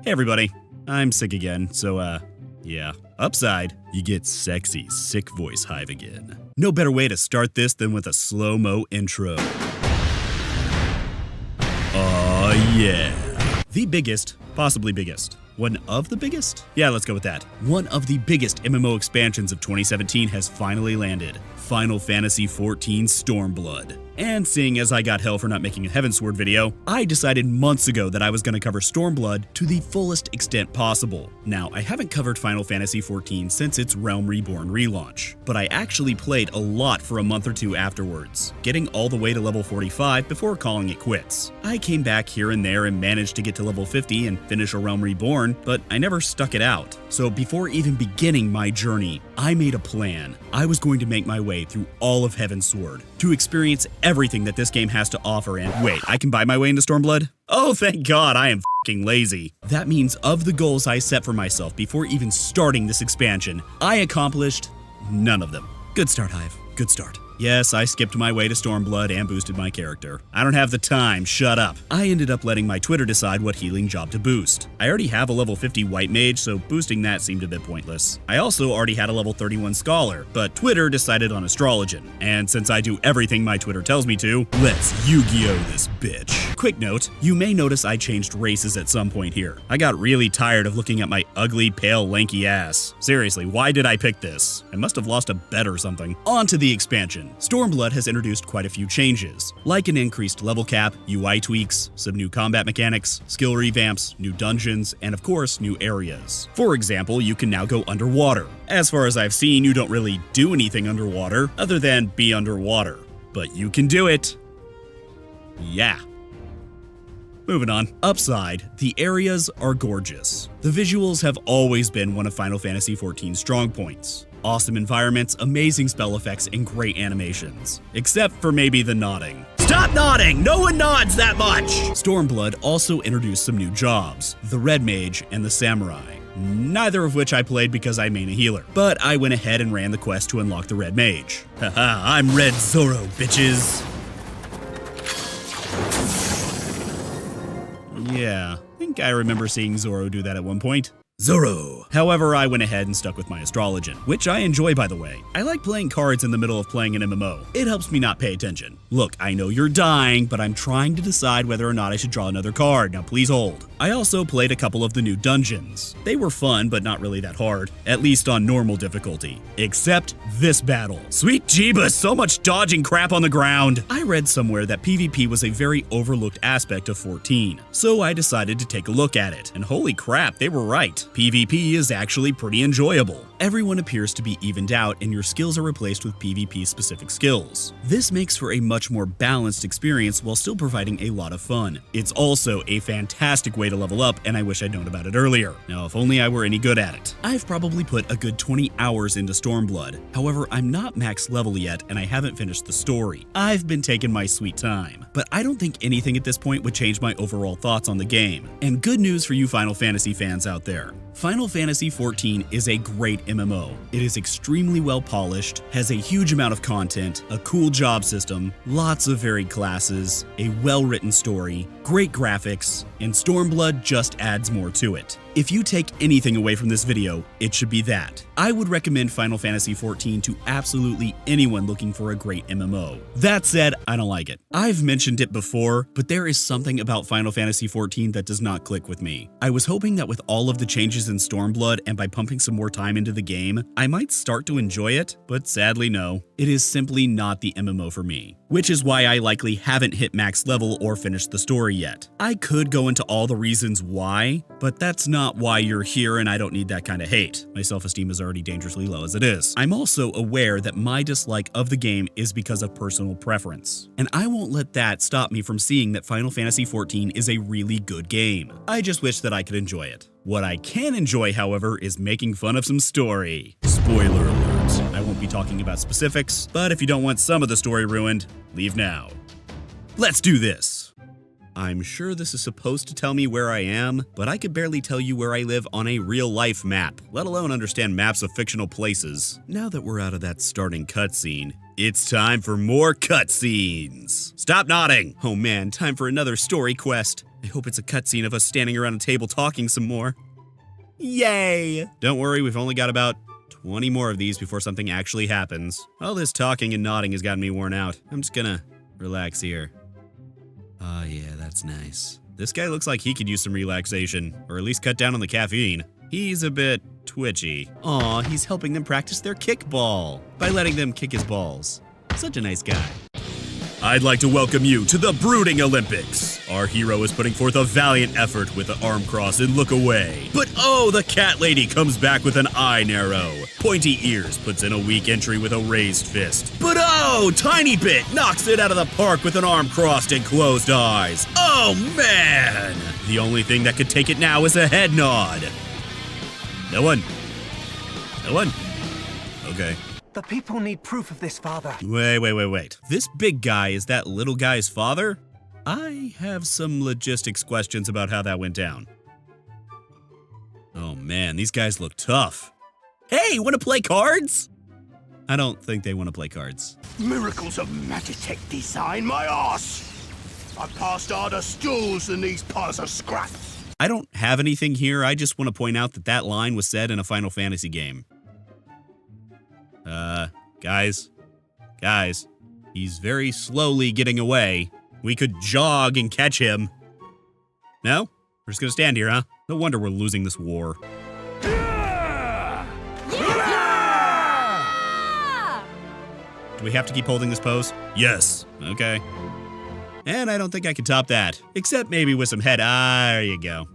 Hey everybody, I'm sick again, so yeah. Upside, you get sexy, sick voice Hive again. No better way to start this than with a slow-mo intro. Aw yeah. The biggest, possibly biggest. One of the biggest? Yeah, let's go with that. One of the biggest MMO expansions of 2017 has finally landed. Final Fantasy XIV Stormblood. And seeing as I got hell for not making a Heavensward video, I decided months ago that I was going to cover Stormblood to the fullest extent possible. Now, I haven't covered Final Fantasy XIV since its Realm Reborn relaunch, but I actually played a lot for a month or two afterwards, getting all the way to level 45 before calling it quits. I came back here and there and managed to get to level 50 and finish a Realm Reborn, but I never stuck it out. So before even beginning my journey, I made a plan. I was going to make my way through all of Heavensward to experience everything that this game has to offer. And wait, I can buy my way into Stormblood? Oh, thank God, I am f***ing lazy. That means of the goals I set for myself before even starting this expansion, I accomplished none of them. Good start, Hive. Good start. Yes, I skipped my way to Stormblood and boosted my character. I don't have the time, shut up. I ended up letting my Twitter decide what healing job to boost. I already have a level 50 White Mage, so boosting that seemed a bit pointless. I also already had a level 31 Scholar, but Twitter decided on Astrologian. And since I do everything my Twitter tells me to, let's Yu-Gi-Oh this bitch. Quick note, you may notice I changed races at some point here. I got really tired of looking at my ugly, pale, lanky ass. Seriously, why did I pick this? I must have lost a bet or something. On to the expansion. Stormblood has introduced quite a few changes, like an increased level cap, UI tweaks, some new combat mechanics, skill revamps, new dungeons, and of course, new areas. For example, you can now go underwater. As far as I've seen, you don't really do anything underwater, other than be underwater. But you can do it. Yeah. Moving on. Upside, the areas are gorgeous. The visuals have always been one of Final Fantasy XIV's strong points. Awesome environments, amazing spell effects, and great animations. Except for maybe the nodding. Stop nodding! No one nods that much! Stormblood also introduced some new jobs, the Red Mage and the Samurai. Neither of which I played because I main a healer. But I went ahead and ran the quest to unlock the Red Mage. Haha, I'm Red Zoro, bitches! Yeah, I think I remember seeing Zoro do that at one point. Zoro! However, I went ahead and stuck with my Astrologian, which I enjoy by the way. I like playing cards in the middle of playing an MMO. It helps me not pay attention. Look, I know you're dying, but I'm trying to decide whether or not I should draw another card. Now please hold. I also played a couple of the new dungeons. They were fun, but not really that hard, at least on normal difficulty. Except this battle. Sweet Jeebus, so much dodging crap on the ground! I read somewhere that PvP was a very overlooked aspect of 14, so I decided to take a look at it, and holy crap, they were right. PvP is actually pretty enjoyable. Everyone appears to be evened out and your skills are replaced with PvP-specific skills. This makes for a much more balanced experience while still providing a lot of fun. It's also a fantastic way to level up, and I wish I'd known about it earlier. Now, if only I were any good at it. I've probably put a good 20 hours into Stormblood. However, I'm not max level yet, and I haven't finished the story. I've been taking my sweet time. But I don't think anything at this point would change my overall thoughts on the game. And good news for you Final Fantasy fans out there. Final Fantasy XIV is a great MMO. It is extremely well polished, has a huge amount of content, a cool job system, lots of varied classes, a well-written story, great graphics, and Stormblood just adds more to it. If you take anything away from this video, it should be that. I would recommend Final Fantasy XIV to absolutely anyone looking for a great MMO. That said, I don't like it. I've mentioned it before, but there is something about Final Fantasy XIV that does not click with me. I was hoping that with all of the changes in Stormblood and by pumping some more time into the game, I might start to enjoy it, but sadly no. It is simply not the MMO for me, which is why I likely haven't hit max level or finished the story yet. I could go into all the reasons why, but that's not why you're here and I don't need that kind of hate. My self-esteem is already dangerously low as it is. I'm also aware that my dislike of the game is because of personal preference, and I won't let that stop me from seeing that Final Fantasy XIV is a really good game. I just wish that I could enjoy it. What I can enjoy, however, is making fun of some story. Spoiler alert. I won't be talking about specifics, but if you don't want some of the story ruined, leave now. Let's do this! I'm sure this is supposed to tell me where I am, but I could barely tell you where I live on a real-life map, let alone understand maps of fictional places. Now that we're out of that starting cutscene, it's time for more cutscenes! Stop nodding! Oh man, time for another story quest. I hope it's a cutscene of us standing around a table talking some more. Yay! Don't worry, we've only got about 20 more of these before something actually happens. All this talking and nodding has gotten me worn out. I'm just gonna relax here. Oh yeah, that's nice. This guy looks like he could use some relaxation, or at least cut down on the caffeine. He's a bit twitchy. Aw, he's helping them practice their kickball by letting them kick his balls. Such a nice guy. I'd like to welcome you to the Brooding Olympics. Our hero is putting forth a valiant effort with the arm cross and look away. But oh, the cat lady comes back with an eye narrow. Pointy ears puts in a weak entry with a raised fist. But oh, Tiny Bit knocks it out of the park with an arm crossed and closed eyes. Oh man! The only thing that could take it now is a head nod. No one. No one? Okay. The people need proof of this, Father. Wait. This big guy is that little guy's father? I have some logistics questions about how that went down. Oh man, these guys look tough. Hey, wanna play cards? I don't think they wanna play cards. Miracles of Magitech design, my arse! I passed harder stools than these piles of scrap. I don't have anything here, I just want to point out that that line was said in a Final Fantasy game. Guys, he's very slowly getting away. We could jog and catch him. No? We're just gonna stand here, huh? No wonder we're losing this war. Yeah! Do we have to keep holding this pose? Yes. Okay. And I don't think I can top that. Except maybe with some head. Ah, there you go.